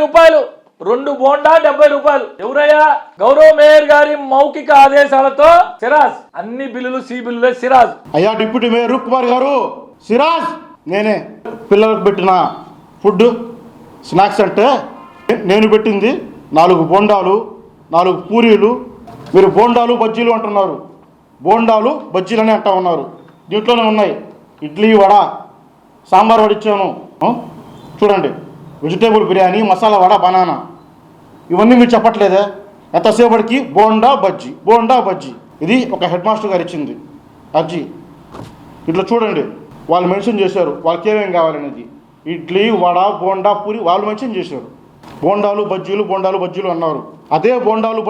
రూపాయలు 2 బోండా 70 రూపాయలు. ఎవరయ్యా? గౌరవ మేయర్ గారి మౌఖిక ఆదేశాలతో సిరాజ్ అన్ని బిల్లులు సి బిల్లులే సిరాజ్. అయ్యా డిప్యూటీ మేయర్ రూప్ కుమార్ గారు, సిరాజ్ నేనే. పిల్లలకు పెట్టిన ఫుడ్ స్నాక్స్ అంటే నేను పెట్టింది 4 బోండాలు 4 పూరీలు. మీరు బోండాలు బజ్జీలు అంటున్నారు. బోండాలు బజ్జీలని అంటా ఉన్నారు. దీంట్లోనే ఉన్నాయి ఇడ్లీ వడ, సాంబార్ వడ ఇచ్చాను. చూడండి, వెజిటేబుల్ బిర్యానీ, మసాలా వడ, బనానా, ఇవన్నీ మీరు చెప్పట్లేదే? ఎంతసేపటికి బోండా బజ్జీ బోండా బజ్జీ. ఇది ఒక హెడ్ మాస్టర్ గారు ఇచ్చింది అర్జీ. ఇట్లా చూడండి, వాళ్ళు మెన్షన్ చేశారు వాళ్ళకి ఏమేం కావాలనేది. ఇడ్లీ వడ బోండా పూరి వాళ్ళు మెన్షన్ చేశారు. బోండాలు బజ్జీలు అన్నారు. అదే బోండాలు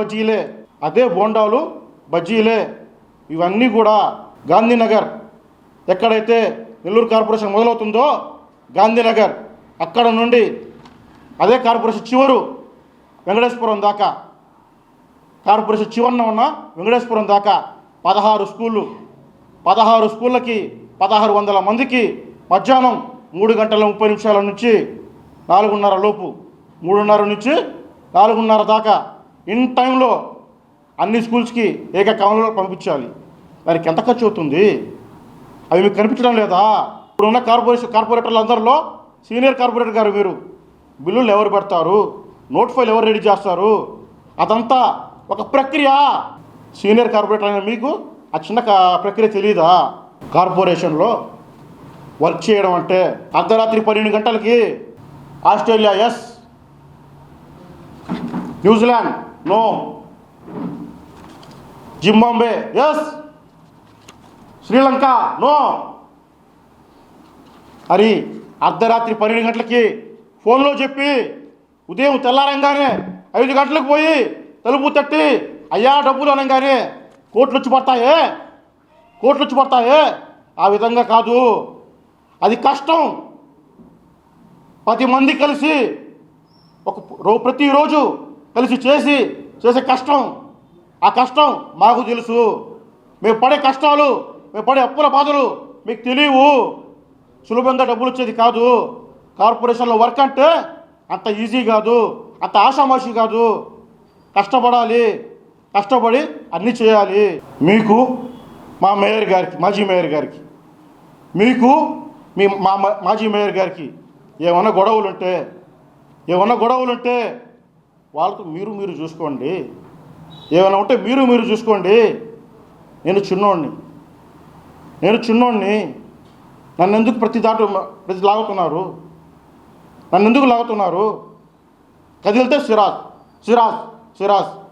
బజ్జీలే ఇవన్నీ కూడా గాంధీనగర్, ఎక్కడైతే నెల్లూరు కార్పొరేషన్ మొదలవుతుందో గాంధీనగర్, అక్కడ నుండి అదే కార్పొరేషన్ చివరు వెంకటేశ్వరం దాకా, కార్పొరేషన్ చివరన ఉన్న వెంకటేశ్వరం దాకా 16 స్కూళ్ళు. 16 స్కూళ్ళకి 1600 మందికి మధ్యాహ్నం 3:30 నుంచి 4:30 లోపు, 3:30 నుంచి 4:30 దాకా ఇన్ టైంలో అన్ని స్కూల్స్కి ఏకకాలంలో పంపించాలి. దానికి ఎంత ఖర్చు అవుతుంది? అవి మీకు కనిపించడం లేదా? ఇప్పుడున్న కార్పొరేటర్లు అందరిలో సీనియర్ కార్పొరేటర్ గారు మీరు. బిల్లులు ఎవరు పెడతారు, నోట్ ఫైల్ ఎవరు రెడీ చేస్తారు, అదంతా ఒక ప్రక్రియ. సీనియర్ కార్పొరేటర్ అయిన మీకు ఆ చిన్న ప్రక్రియ తెలియదా? కార్పొరేషన్లో వర్క్ చేయడం అంటే అర్ధరాత్రి 12 గంటలకి Australia yes, New Zealand no, Zimbabwe yes, Sri Lanka no అని అర్ధరాత్రి 12 గంటలకి ఫోన్లో చెప్పి ఉదయం తెల్లారంగానే 5 గంటలకు పోయి తలుపు తట్టి అయ్యా డబ్బులు అనగానే కోట్లు వచ్చి పడతాయే. ఆ విధంగా కాదు, అది కష్టం. 10 మంది కలిసి ప్రతిరోజు కలిసి చేసే కష్టం. ఆ కష్టం మాకు తెలుసు. మేము పడే కష్టాలు, మేము పడే అప్పుల బాధలు మీకు తెలియవు. సులభంగా డబ్బులు వచ్చేది కాదు. కార్పొరేషన్లో వర్క్ అంటే అంత ఈజీ కాదు, అంత ఆషామాషి కాదు. కష్టపడి అన్నీ చేయాలి. మీకు మా మేయర్ గారికి, మాజీ మేయర్ గారికి, మీకు మా మాజీ మేయర్ గారికి ఏమన్నా గొడవలు ఉంటే వాళ్ళతో మీరు చూసుకోండి. ఏమైనా ఉంటే మీరు చూసుకోండి. నేను చిన్నోడిని. నన్ను ఎందుకు ప్రతి లాగుతున్నారు? కదిలితే సిరాజ్.